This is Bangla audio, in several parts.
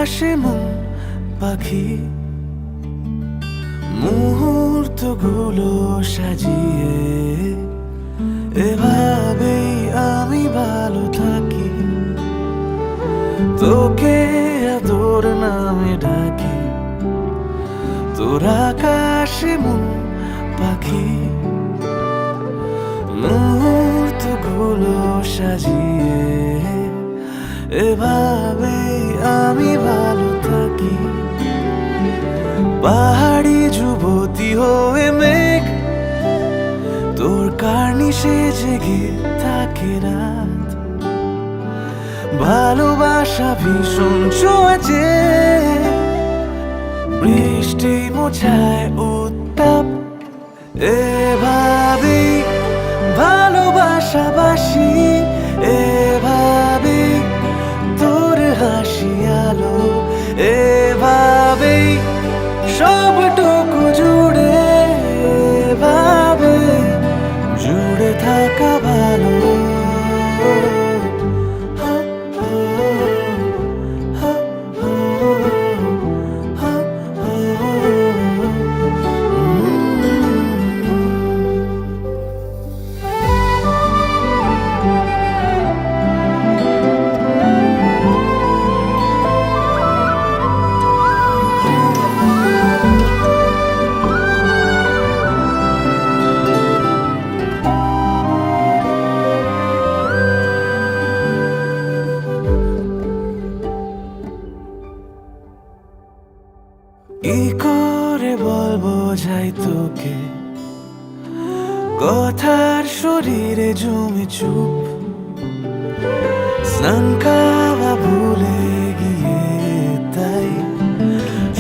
আকাশে মন পাখি মুহূর্তগুলো সাজিয়ে এভাবেই আমি ভালো থাকি। তোকে আদর নামে ডাকি, তোর আকাশে মন পাখি মুহূর্তগুলো সাজিয়ে এভাবেই আমি ভালো থাকি। পাহাড়ি যুবতী হয়ে মেঘ তোর কার্নিশে জেগে থাকে রাত। ভালোবাসা ভীষণ ছোঁয়াচে, বৃষ্টি মোছায় উত্তাপ। এভাবেই ভালোবাসাবাসি, এভাবেই তোর হাসি আলো, এভাবেই সবটুকু জুড়ে, এভাবে জুড়ে থাকা ভালো। কি করে বলবো যাই তোকে, কথার শরীরে জমে চুপ। স্নান খাওয়া ভুলে গিয়ে তাই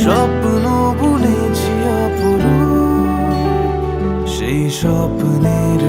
স্বপ্ন বুনেছি অপরূপ। সেই স্বপ্নের